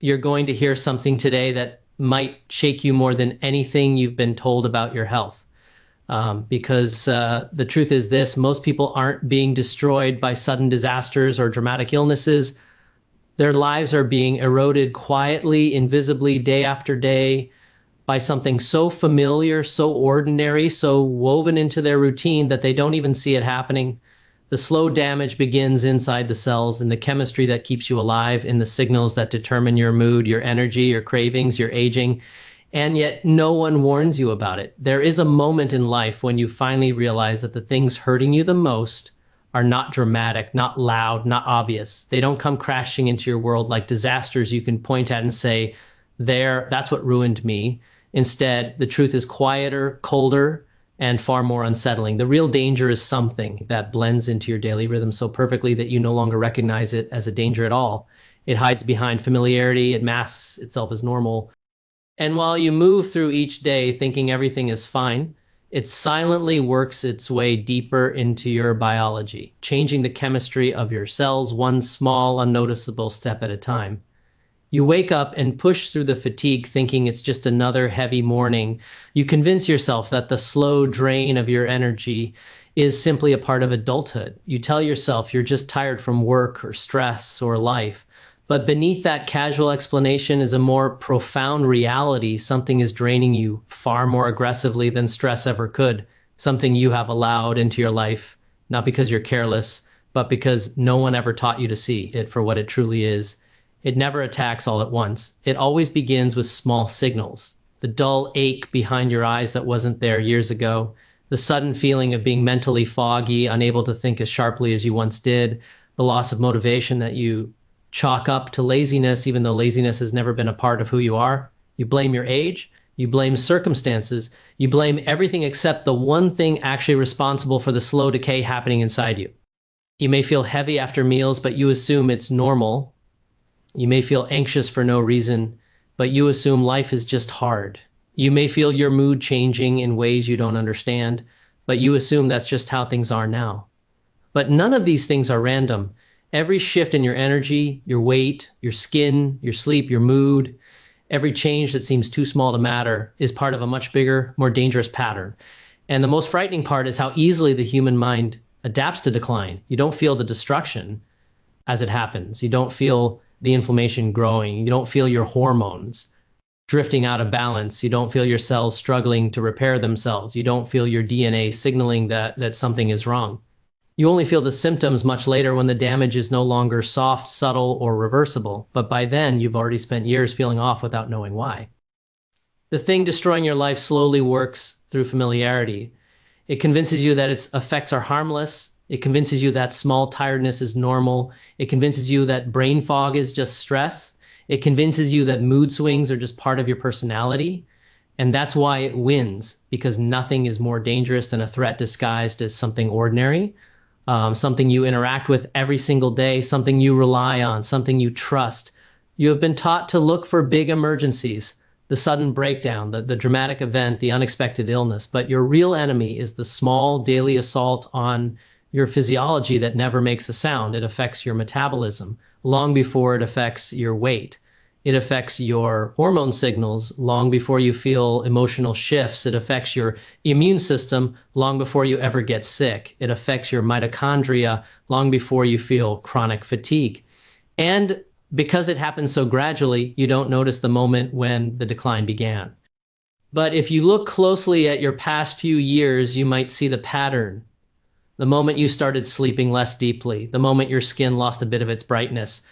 You're going to hear something today that might shake you more than anything you've been told about your health. Because the truth is this: most people aren't being destroyed by sudden disasters or dramatic illnesses. Their lives are being eroded quietly, invisibly, day after day by something so familiar, so ordinary, so woven into their routine that they don't even see it happening. The slow damage begins inside the cells, in the chemistry that keeps you alive, in the signals that determine your mood, your energy, your cravings, your aging. And yet no one warns you about it. There is a moment in life when you finally realize that the things hurting you the most are not dramatic, not loud, not obvious. They don't come crashing into your world like disasters you can point at and say, there, that's what ruined me. Instead, the truth is quieter, colder, and far more unsettling. The real danger is something that blends into your daily rhythm so perfectly that you no longer recognize it as a danger at all. It hides behind familiarity, it masks itself as normal. And while you move through each day thinking everything is fine, it silently works its way deeper into your biology, changing the chemistry of your cells one small, unnoticeable step at a time. You wake up and push through the fatigue thinking it's just another heavy morning. You convince yourself that the slow drain of your energy is simply a part of adulthood. You tell yourself you're just tired from work or stress or life. But beneath that casual explanation is a more profound reality. Something is draining you far more aggressively than stress ever could. Something you have allowed into your life, not because you're careless, but because no one ever taught you to see it for what it truly is. It never attacks all at once. It always begins with small signals. The dull ache behind your eyes that wasn't there years ago, the sudden feeling of being mentally foggy, unable to think as sharply as you once did, the loss of motivation that you chalk up to laziness, even though laziness has never been a part of who you are. You blame your age, you blame circumstances, you blame everything except the one thing actually responsible for the slow decay happening inside you. You may feel heavy after meals, but you assume it's normal. You may feel anxious for no reason, but you assume life is just hard. You may feel your mood changing in ways you don't understand, but you assume that's just how things are now. But none of these things are random. Every shift in your energy, your weight, your skin, your sleep, your mood, every change that seems too small to matter is part of a much bigger, more dangerous pattern. And the most frightening part is how easily the human mind adapts to decline. You don't feel the destruction as it happens. You don't feel the inflammation growing. You don't feel your hormones drifting out of balance. You don't feel your cells struggling to repair themselves. You don't feel your DNA signaling that something is wrong. You only feel the symptoms much later when the damage is no longer soft, subtle, or reversible. But by then, you've already spent years feeling off without knowing why. The thing destroying your life slowly works through familiarity. It convinces you that its effects are harmless. It convinces you that small tiredness is normal. It convinces you that brain fog is just stress. It convinces you that mood swings are just part of your personality. And that's why it wins, because nothing is more dangerous than a threat disguised as something ordinary. Something you interact with every single day, something you rely on, something you trust. You have been taught to look for big emergencies, the sudden breakdown, the dramatic event, the unexpected illness. But your real enemy is the small daily assault on your physiology that never makes a sound. It affects your metabolism long before it affects your weight. It affects your hormone signals long before you feel emotional shifts. It affects your immune system long before you ever get sick. It affects your mitochondria long before you feel chronic fatigue. And because it happens so gradually, you don't notice the moment when the decline began. But if you look closely at your past few years, you might see the pattern. The moment you started sleeping less deeply, the moment your skin lost a bit of its brightness,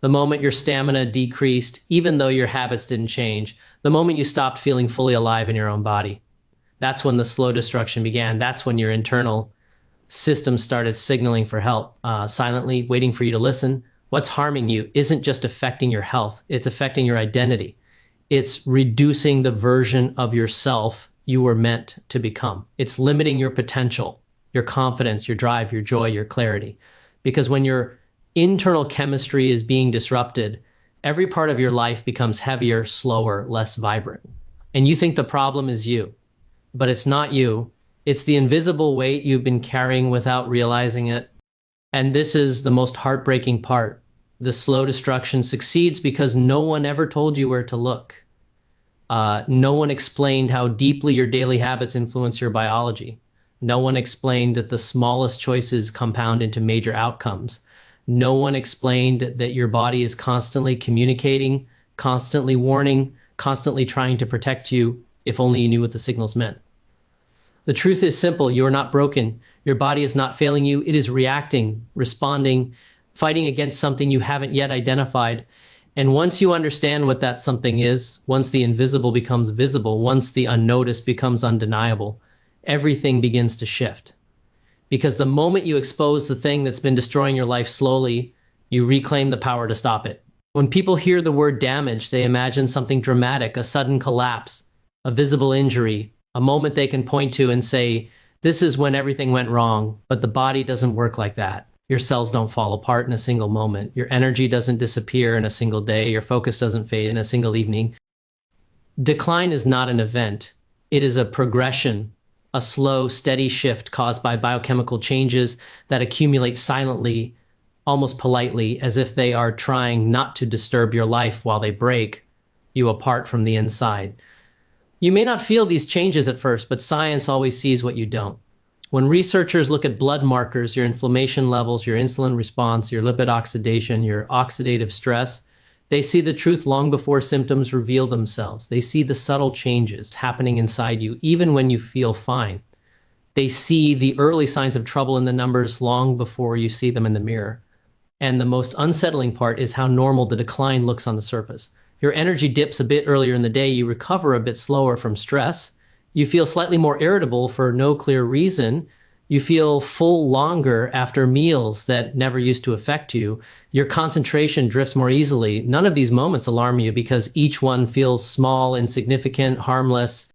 the moment your stamina decreased, even though your habits didn't change, the moment you stopped feeling fully alive in your own body. That's when the slow destruction began. That's when your internal system started signaling for help, silently waiting for you to listen. What's harming you isn't just affecting your health, it's affecting your identity. It's reducing the version of yourself you were meant to become. It's limiting your potential, your confidence, your drive, your joy, your clarity. Because when your internal chemistry is being disrupted, every part of your life becomes heavier, slower, less vibrant. And you think the problem is you, but it's not you. It's the invisible weight you've been carrying without realizing it. And this is the most heartbreaking part. The slow destruction succeeds because no one ever told you where to look. No one explained how deeply your daily habits influence your biology. No one explained that the smallest choices compound into major outcomes. No one explained that your body is constantly communicating, constantly warning, constantly trying to protect you, if only you knew what the signals meant. The truth is simple. You are not broken. Your body is not failing you. It is reacting, responding, fighting against something you haven't yet identified. And once you understand what that something is, once the invisible becomes visible, once the unnoticed becomes undeniable, everything begins to shift. Because the moment you expose the thing that's been destroying your life slowly, you reclaim the power to stop it. When people hear the word damage, they imagine something dramatic, a sudden collapse, a visible injury, a moment they can point to and say, this is when everything went wrong. But the body doesn't work like that. Your cells don't fall apart in a single moment. Your energy doesn't disappear in a single day. Your focus doesn't fade in a single evening. Decline is not an event. It is a progression, a slow, steady shift caused by biochemical changes that accumulate silently, almost politely, as if they are trying not to disturb your life while they break you apart from the inside. You may not feel these changes at first, but science always sees what you don't. When researchers look at blood markers, your inflammation levels, your insulin response, your lipid oxidation, your oxidative stress, they see the truth long before symptoms reveal themselves. They see the subtle changes happening inside you, even when you feel fine. They see the early signs of trouble in the numbers long before you see them in the mirror. And the most unsettling part is how normal the decline looks on the surface. Your energy dips a bit earlier in the day, you recover a bit slower from stress. You feel slightly more irritable for no clear reason. You feel full longer after meals that never used to affect you. Your concentration drifts more easily. None of these moments alarm you because each one feels small, insignificant, harmless.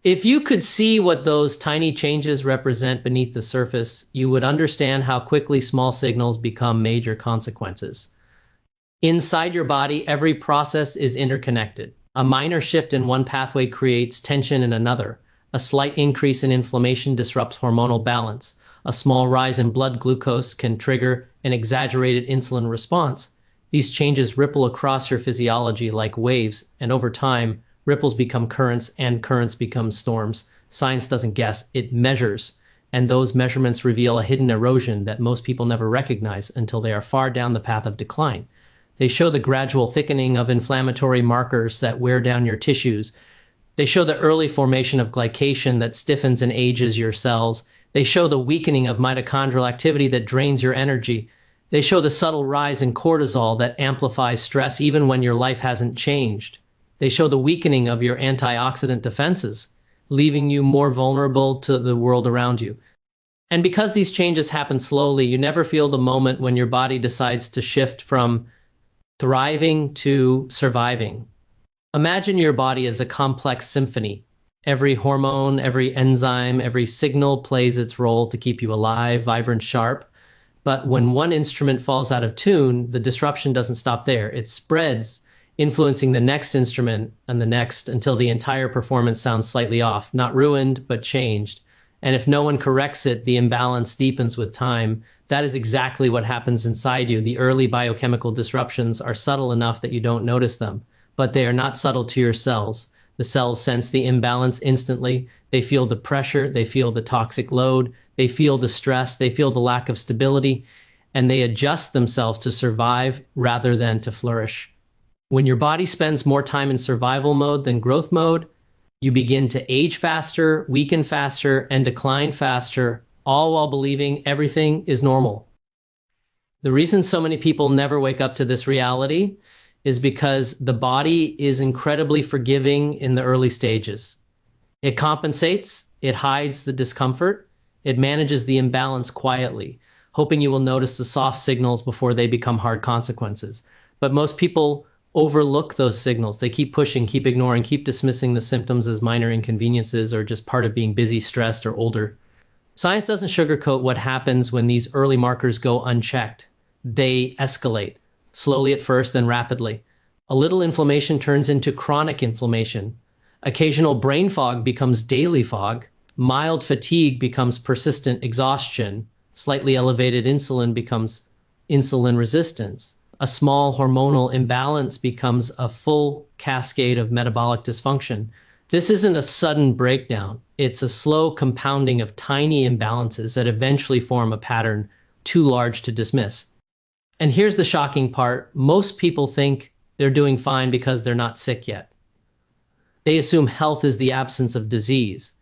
If you could see what those tiny changes represent beneath the surface, you would understand how quickly small signals become major consequences. Inside your body, every process is interconnected. A minor shift in one pathway creates tension in another. A slight increase in inflammation disrupts hormonal balance. A small rise in blood glucose can trigger an exaggerated insulin response. These changes ripple across your physiology like waves, and over time, ripples become currents and currents become storms. Science doesn't guess, it measures. And those measurements reveal a hidden erosion that most people never recognize until they are far down the path of decline. They show the gradual thickening of inflammatory markers that wear down your tissues. They show the early formation of glycation that stiffens and ages your cells. They show the weakening of mitochondrial activity that drains your energy. They show the subtle rise in cortisol that amplifies stress even when your life hasn't changed. They show the weakening of your antioxidant defenses, leaving you more vulnerable to the world around you. And because these changes happen slowly, you never feel the moment when your body decides to shift from thriving to surviving. Imagine your body as a complex symphony. Every hormone, every enzyme, every signal plays its role to keep you alive, vibrant, sharp. But when one instrument falls out of tune, the disruption doesn't stop there. It spreads, influencing the next instrument and the next until the entire performance sounds slightly off, not ruined, but changed. And if no one corrects it, the imbalance deepens with time. That is exactly what happens inside you. The early biochemical disruptions are subtle enough that you don't notice them, but they are not subtle to your cells. The cells sense the imbalance instantly. They feel the pressure, they feel the toxic load, they feel the stress, they feel the lack of stability, and they adjust themselves to survive rather than to flourish. When your body spends more time in survival mode than growth mode, you begin to age faster, weaken faster, and decline faster, all while believing everything is normal. The reason so many people never wake up to this reality is because the body is incredibly forgiving in the early stages. It compensates, it hides the discomfort, it manages the imbalance quietly, hoping you will notice the soft signals before they become hard consequences. But most people overlook those signals. They keep pushing, keep ignoring, keep dismissing the symptoms as minor inconveniences or just part of being busy, stressed, or older. Science doesn't sugarcoat what happens when these early markers go unchecked. They escalate, slowly at first, then rapidly. A little inflammation turns into chronic inflammation. Occasional brain fog becomes daily fog. Mild fatigue becomes persistent exhaustion. Slightly elevated insulin becomes insulin resistance. A small hormonal imbalance becomes a full cascade of metabolic dysfunction. This isn't a sudden breakdown. It's a slow compounding of tiny imbalances that eventually form a pattern too large to dismiss. And here's the shocking part. Most people think they're doing fine because they're not sick yet. They assume health is the absence of disease.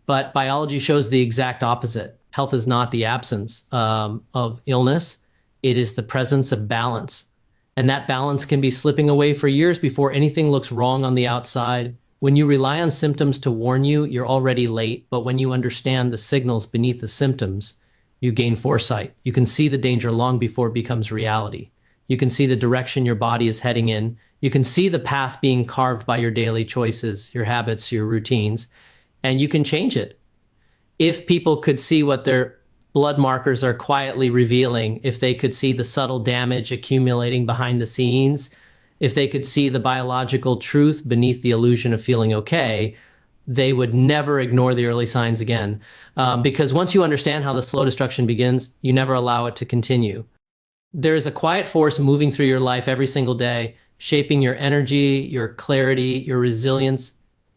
But biology shows the exact opposite. Health is not the absence of illness. It is the presence of balance. And that balance can be slipping away for years before anything looks wrong on the outside. When you rely on symptoms to warn you, you're already late. But when you understand the signals beneath the symptoms, you gain foresight. You can see the danger long before it becomes reality. You can see the direction your body is heading in. You can see the path being carved by your daily choices, your habits, your routines, and you can change it. If people could see what their blood markers are quietly revealing, if they could see the subtle damage accumulating behind the scenes, if they could see the biological truth beneath the illusion of feeling okay, they would never ignore the early signs again. Because once you understand how the slow destruction begins, you never allow it to continue. There is a quiet force moving through your life every single day, shaping your energy, your clarity, your resilience,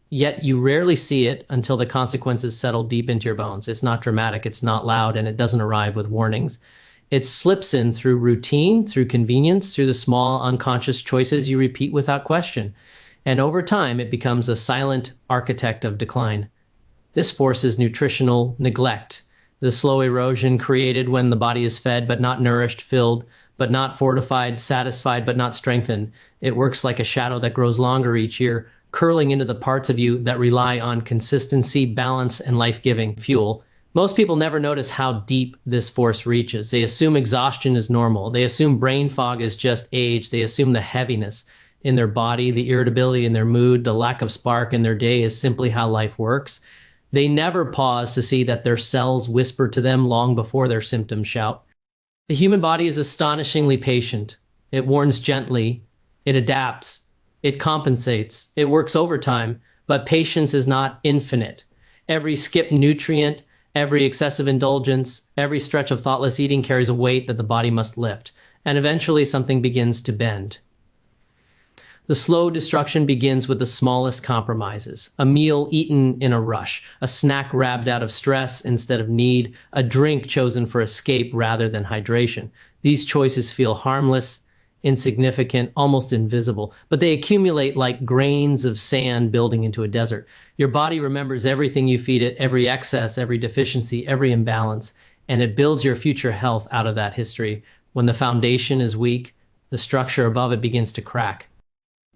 yet you rarely see it until the consequences settle deep into your bones. It's not dramatic, it's not loud, and it doesn't arrive with warnings. It slips in through routine, through convenience, through the small unconscious choices you repeat without question. And over time, it becomes a silent architect of decline. This force is nutritional neglect, the slow erosion created when the body is fed but not nourished, filled but not fortified, satisfied but not strengthened. It works like a shadow that grows longer each year, curling into the parts of you that rely on consistency, balance, and life-giving fuel. Most people never notice how deep this force reaches. They assume exhaustion is normal. They assume brain fog is just age. They assume the heaviness in their body, the irritability in their mood, the lack of spark in their day is simply how life works. They never pause to see that their cells whisper to them long before their symptoms shout. The human body is astonishingly patient. It warns gently. It adapts. It compensates. It works overtime. But patience is not infinite. Every skipped nutrient, every excessive indulgence, every stretch of thoughtless eating carries a weight that the body must lift. And eventually something begins to bend. The slow destruction begins with the smallest compromises. A meal eaten in a rush, a snack grabbed out of stress instead of need, a drink chosen for escape rather than hydration. These choices feel harmless, insignificant, almost invisible, but they accumulate like grains of sand building into a desert. Your body remembers everything you feed it, every excess, every deficiency, every imbalance, and it builds your future health out of that history. When the foundation is weak, the structure above it begins to crack.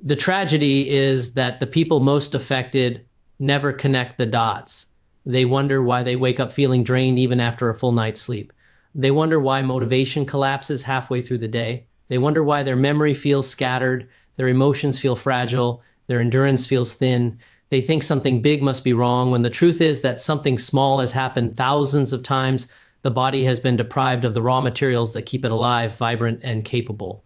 The tragedy is that the people most affected never connect the dots. They wonder why they wake up feeling drained even after a full night's sleep. They wonder why motivation collapses halfway through the day. They wonder why their memory feels scattered, their emotions feel fragile, their endurance feels thin. They think something big must be wrong when the truth is that something small has happened thousands of times. The body has been deprived of the raw materials that keep it alive, vibrant, and capable.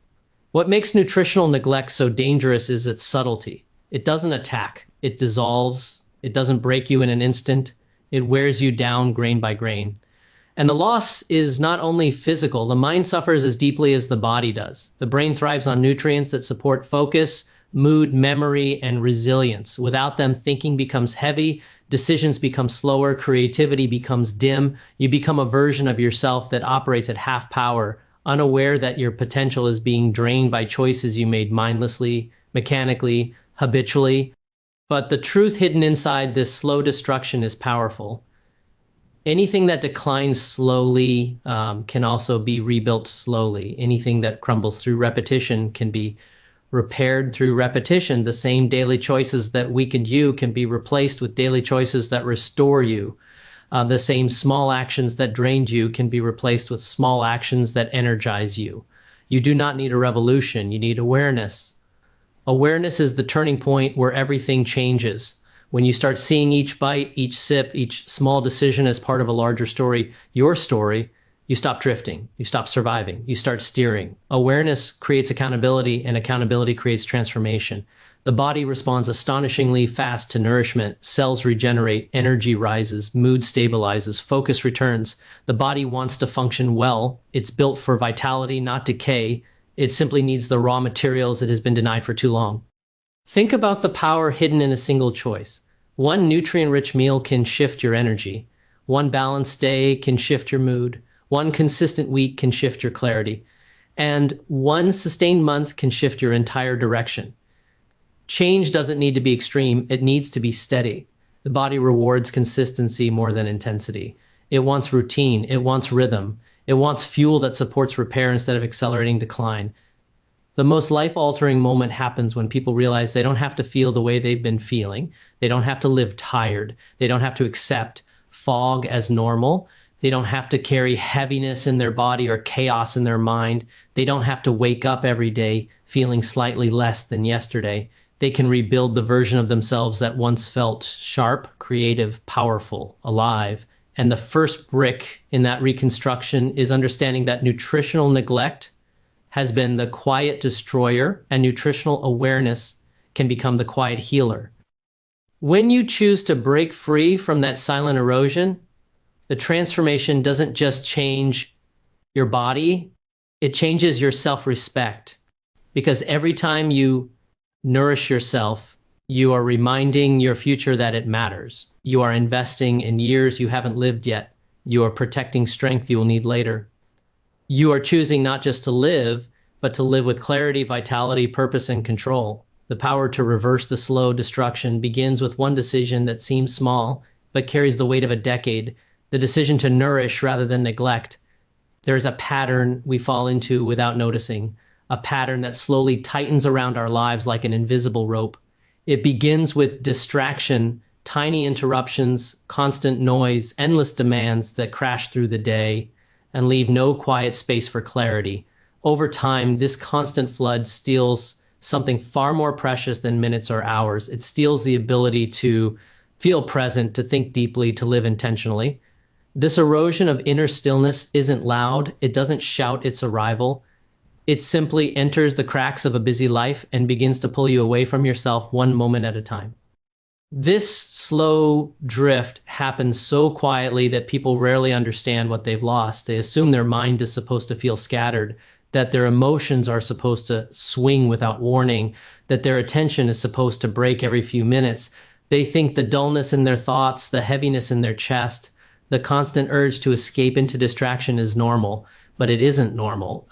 What makes nutritional neglect so dangerous is its subtlety. It doesn't attack, it dissolves, it doesn't break you in an instant, it wears you down grain by grain. And the loss is not only physical, the mind suffers as deeply as the body does. The brain thrives on nutrients that support focus, mood, memory, and resilience. Without them, thinking becomes heavy, decisions become slower, creativity becomes dim. You become a version of yourself that operates at half power, unaware that your potential is being drained by choices you made mindlessly, mechanically, habitually. But the truth hidden inside this slow destruction is powerful. Anything that declines slowly can also be rebuilt slowly. Anything that crumbles through repetition can be repaired through repetition. The same daily choices that weakened you can be replaced with daily choices that restore you. The same small actions that drained you can be replaced with small actions that energize you. You do not need a revolution. You need awareness. Awareness is the turning point where everything changes. When you start seeing each bite, each sip, each small decision as part of a larger story, your story, You stop drifting, you stop surviving, you start steering. Awareness creates accountability, and accountability creates transformation. The body responds astonishingly fast to nourishment. Cells regenerate, energy rises, mood stabilizes, focus returns. The body wants to function well. It's built for vitality, not decay. It simply needs the raw materials it has been denied for too long. Think about the power hidden in a single choice. One nutrient-rich meal can shift your energy. One balanced day can shift your mood. One consistent week can shift your clarity. And one sustained month can shift your entire direction. Change doesn't need to be extreme, it needs to be steady. The body rewards consistency more than intensity. It wants routine, it wants rhythm, it wants fuel that supports repair instead of accelerating decline. The most life-altering moment happens when people realize they don't have to feel the way they've been feeling. They don't have to live tired. They don't have to accept fog as normal. They don't have to carry heaviness in their body or chaos in their mind. They don't have to wake up every day feeling slightly less than yesterday. They can rebuild the version of themselves that once felt sharp, creative, powerful, alive. And the first brick in that reconstruction is understanding that nutritional neglect has been the quiet destroyer, and nutritional awareness can become the quiet healer. When you choose to break free from that silent erosion, the transformation doesn't just change your body, it changes your self-respect. Because every time you nourish yourself, you are reminding your future that it matters. You are investing in years you haven't lived yet. You are protecting strength you will need later. You are choosing not just to live, but to live with clarity, vitality, purpose, and control. The power to reverse the slow destruction begins with one decision that seems small, but carries the weight of a decade. The decision to nourish rather than neglect. There's a pattern we fall into without noticing, a pattern that slowly tightens around our lives like an invisible rope. It begins with distraction, tiny interruptions, constant noise, endless demands that crash through the day and leave no quiet space for clarity. Over time, this constant flood steals something far more precious than minutes or hours. It steals the ability to feel present, to think deeply, to live intentionally. This erosion of inner stillness isn't loud. It doesn't shout its arrival. It simply enters the cracks of a busy life and begins to pull you away from yourself one moment at a time. This slow drift happens so quietly that people rarely understand what they've lost. They assume their mind is supposed to feel scattered, that their emotions are supposed to swing without warning, that their attention is supposed to break every few minutes. They think the dullness in their thoughts, the heaviness in their chest, the constant urge to escape into distraction is normal, but it isn't normal.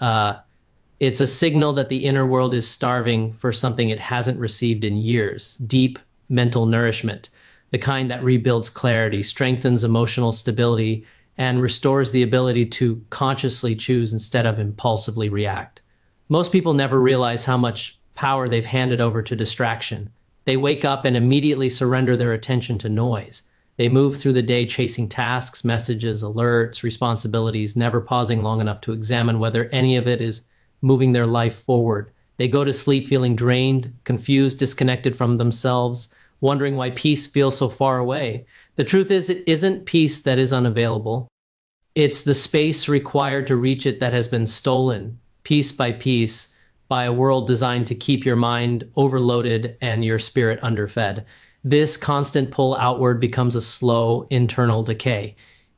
It's a signal that the inner world is starving for something it hasn't received in years, deep mental nourishment, the kind that rebuilds clarity, strengthens emotional stability, and restores the ability to consciously choose instead of impulsively react. Most people never realize how much power they've handed over to distraction. They wake up and immediately surrender their attention to noise. They move through the day chasing tasks, messages, alerts, responsibilities, never pausing long enough to examine whether any of it is moving their life forward. They go to sleep feeling drained, confused, disconnected from themselves, wondering why peace feels so far away. The truth is, it isn't peace that is unavailable. It's the space required to reach it that has been stolen, piece by piece, by a world designed to keep your mind overloaded and your spirit underfed. This constant pull outward becomes a slow internal decay.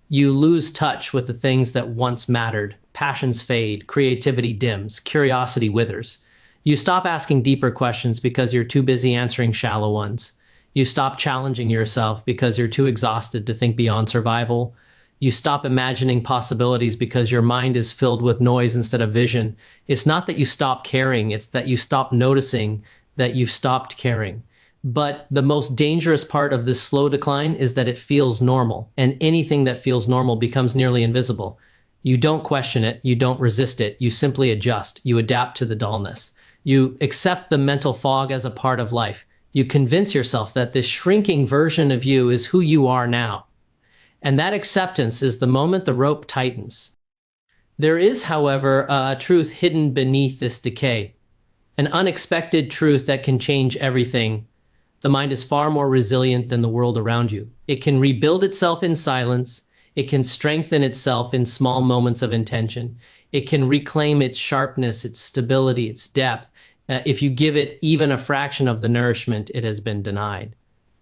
You lose touch with the things that once mattered. Passions fade, creativity dims, curiosity withers. You stop asking deeper questions because you're too busy answering shallow ones. You stop challenging yourself because you're too exhausted to think beyond survival. You stop imagining possibilities because your mind is filled with noise instead of vision. It's not that you stop caring, it's that you stop noticing that you've stopped caring. But the most dangerous part of this slow decline is that it feels normal, and anything that feels normal becomes nearly invisible. You don't question it, you don't resist it, you simply adjust, you adapt to the dullness. You accept the mental fog as a part of life. You convince yourself that this shrinking version of you is who you are now. And that acceptance is the moment the rope tightens. There is, however, a truth hidden beneath this decay, an unexpected truth that can change everything. The mind is far more resilient than the world around you. It can rebuild itself in silence. It can strengthen itself in small moments of intention. It can reclaim its sharpness, its stability, its depth, if you give it even a fraction of the nourishment it has been denied.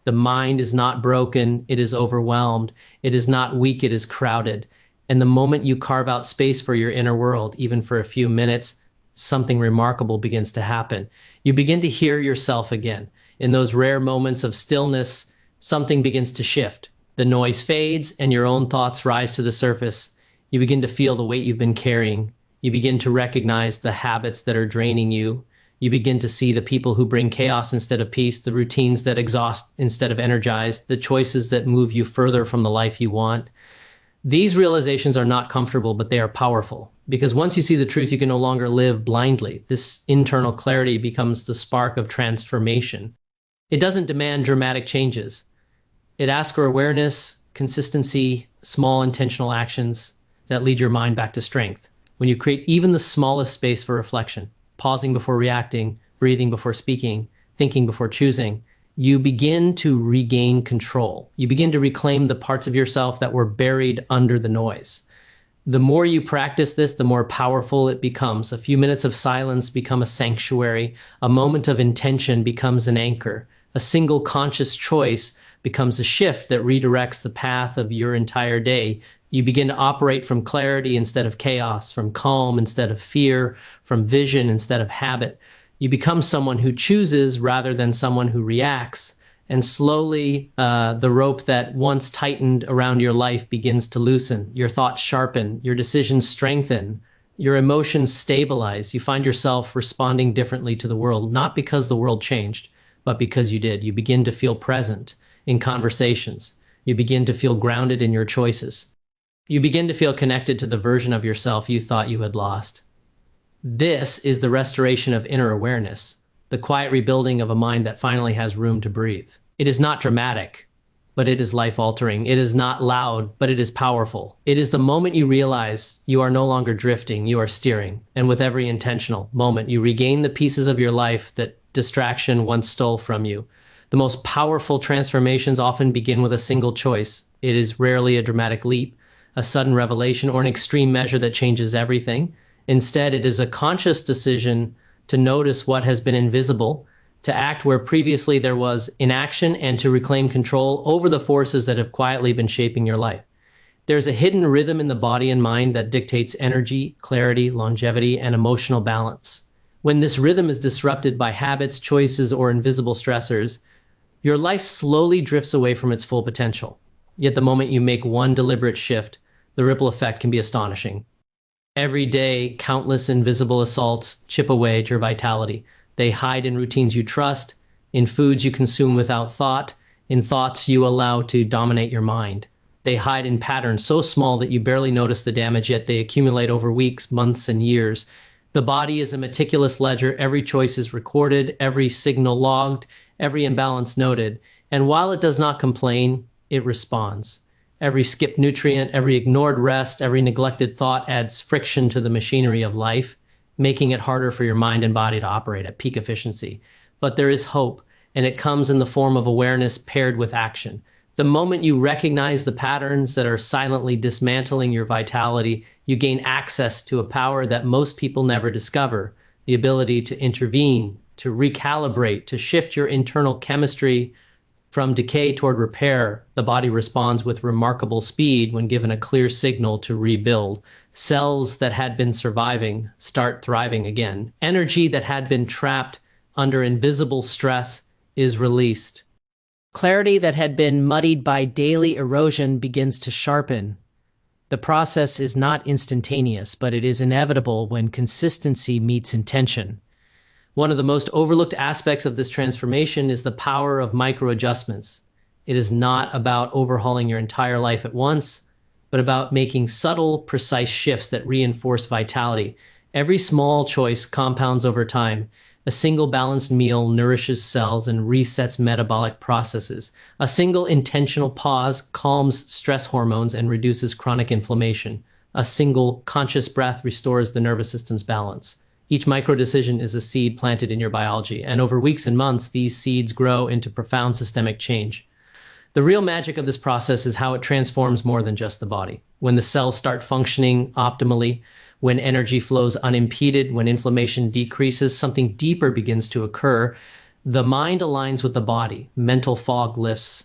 The mind is not broken, it is overwhelmed. It is not weak, it is crowded. And the moment you carve out space for your inner world, even for a few minutes, something remarkable begins to happen. You begin to hear yourself again. In those rare moments of stillness, something begins to shift. The noise fades and your own thoughts rise to the surface. You begin to feel the weight you've been carrying. You begin to recognize the habits that are draining you. You begin to see the people who bring chaos instead of peace, the routines that exhaust instead of energize, the choices that move you further from the life you want. These realizations are not comfortable, but they are powerful. Because once you see the truth, you can no longer live blindly. This internal clarity becomes the spark of transformation. It doesn't demand dramatic changes. It asks for awareness, consistency, small intentional actions that lead your mind back to strength. When you create even the smallest space for reflection, pausing before reacting, breathing before speaking, thinking before choosing, you begin to regain control. You begin to reclaim the parts of yourself that were buried under the noise. The more you practice this, the more powerful it becomes. A few minutes of silence become a sanctuary. A moment of intention becomes an anchor. A single conscious choice becomes a shift that redirects the path of your entire day. You begin to operate from clarity instead of chaos, from calm instead of fear, from vision instead of habit. You become someone who chooses rather than someone who reacts. And slowly, the rope that once tightened around your life begins to loosen. Your thoughts sharpen, your decisions strengthen, your emotions stabilize. You find yourself responding differently to the world, not because the world changed, but because you did. You begin to feel present in conversations. You begin to feel grounded in your choices. You begin to feel connected to the version of yourself you thought you had lost. This is the restoration of inner awareness, the quiet rebuilding of a mind that finally has room to breathe. It is not dramatic, but it is life-altering. It is not loud, but it is powerful. It is the moment you realize you are no longer drifting, you are steering. And with every intentional moment, you regain the pieces of your life that distraction once stole from you. The most powerful transformations often begin with a single choice. It is rarely a dramatic leap, a sudden revelation, or an extreme measure that changes everything. Instead, it is a conscious decision to notice what has been invisible, to act where previously there was inaction, and to reclaim control over the forces that have quietly been shaping your life. There's a hidden rhythm in the body and mind that dictates energy, clarity, longevity, and emotional balance. When this rhythm is disrupted by habits, choices, or invisible stressors, your life slowly drifts away from its full potential. Yet the moment you make one deliberate shift, the ripple effect can be astonishing. Every day, countless invisible assaults chip away at your vitality. They hide in routines you trust, in foods you consume without thought, in thoughts you allow to dominate your mind. They hide in patterns so small that you barely notice the damage, yet they accumulate over weeks, months, and years. The body is a meticulous ledger. Every choice is recorded, every signal logged, every imbalance noted. And while it does not complain, it responds. Every skipped nutrient, every ignored rest, every neglected thought adds friction to the machinery of life, making it harder for your mind and body to operate at peak efficiency. But there is hope, and it comes in the form of awareness paired with action. The moment you recognize the patterns that are silently dismantling your vitality, you gain access to a power that most people never discover, the ability to intervene, to recalibrate, to shift your internal chemistry. From decay toward repair, the body responds with remarkable speed when given a clear signal to rebuild. Cells that had been surviving start thriving again. Energy that had been trapped under invisible stress is released. Clarity that had been muddied by daily erosion begins to sharpen. The process is not instantaneous, but it is inevitable when consistency meets intention. One of the most overlooked aspects of this transformation is the power of micro adjustments. It is not about overhauling your entire life at once, but about making subtle, precise shifts that reinforce vitality. Every small choice compounds over time. A single balanced meal nourishes cells and resets metabolic processes. A single intentional pause calms stress hormones and reduces chronic inflammation. A single conscious breath restores the nervous system's balance. Each micro decision is a seed planted in your biology, and over weeks and months, these seeds grow into profound systemic change. The real magic of this process is how it transforms more than just the body. When the cells start functioning optimally, when energy flows unimpeded, when inflammation decreases, something deeper begins to occur. The mind aligns with the body, mental fog lifts,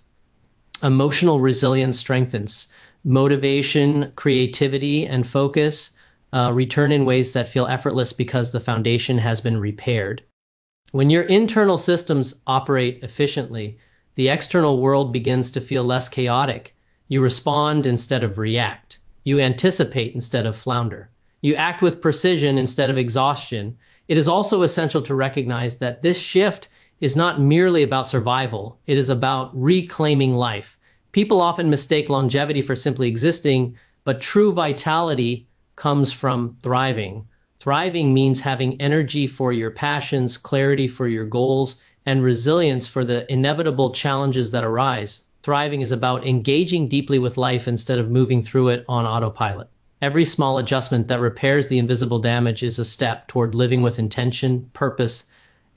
emotional resilience strengthens, motivation, creativity, and focus return in ways that feel effortless because the foundation has been repaired. When your internal systems operate efficiently, the external world begins to feel less chaotic. You respond instead of react. You anticipate instead of flounder. You act with precision instead of exhaustion. It is also essential to recognize that this shift is not merely about survival, it is about reclaiming life. People often mistake longevity for simply existing, but true vitality comes from thriving. Thriving means having energy for your passions, clarity for your goals, and resilience for the inevitable challenges that arise. Thriving is about engaging deeply with life instead of moving through it on autopilot. Every small adjustment that repairs the invisible damage is a step toward living with intention, purpose,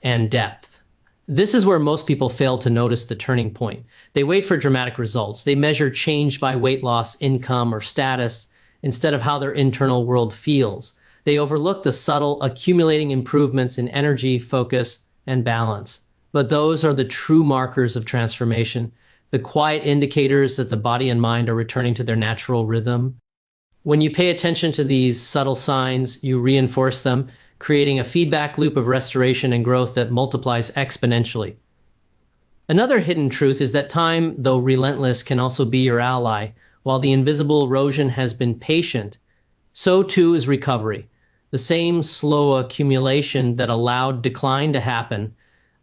and depth. This is where most people fail to notice the turning point. They wait for dramatic results. They measure change by weight loss, income, or status instead of how their internal world feels. They overlook the subtle, accumulating improvements in energy, focus, and balance. But those are the true markers of transformation, the quiet indicators that the body and mind are returning to their natural rhythm. When you pay attention to these subtle signs, you reinforce them, creating a feedback loop of restoration and growth that multiplies exponentially. Another hidden truth is that time, though relentless, can also be your ally. While the invisible erosion has been patient, so too is recovery. The same slow accumulation that allowed decline to happen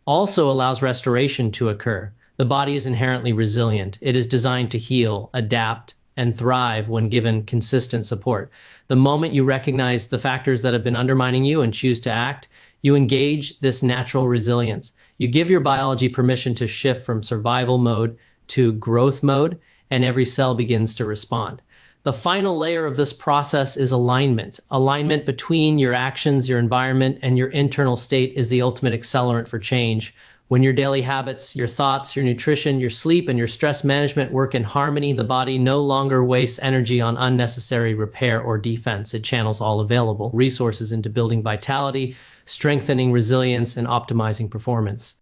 also allows restoration to occur. The body is inherently resilient. It is designed to heal, adapt, and thrive when given consistent support. The moment you recognize the factors that have been undermining you and choose to act, you engage this natural resilience. You give your biology permission to shift from survival mode to growth mode, and every cell begins to respond. The final layer of this process is alignment. Alignment between your actions, your environment, and your internal state is the ultimate accelerant for change. When your daily habits, your thoughts, your nutrition, your sleep, and your stress management work in harmony, the body no longer wastes energy on unnecessary repair or defense. It channels all available resources into building vitality, strengthening resilience, and optimizing performance.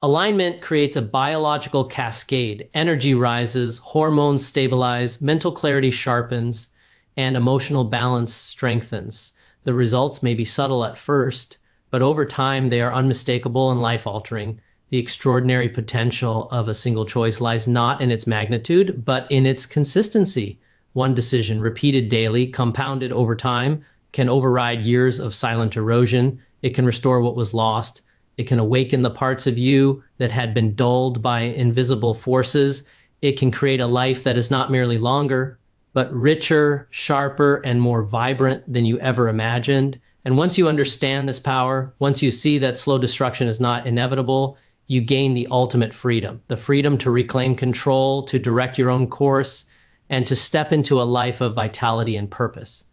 Alignment creates a biological cascade. Energy rises, hormones stabilize, mental clarity sharpens, and emotional balance strengthens. The results may be subtle at first, but over time they are unmistakable and life-altering. The extraordinary potential of a single choice lies not in its magnitude, but in its consistency. One decision, repeated daily, compounded over time, can override years of silent erosion. It can restore what was lost. It can awaken the parts of you that had been dulled by invisible forces. It can create a life that is not merely longer, but richer, sharper, and more vibrant than you ever imagined. And once you understand this power, once you see that slow destruction is not inevitable, you gain the ultimate freedom, the freedom to reclaim control, to direct your own course, and to step into a life of vitality and purpose.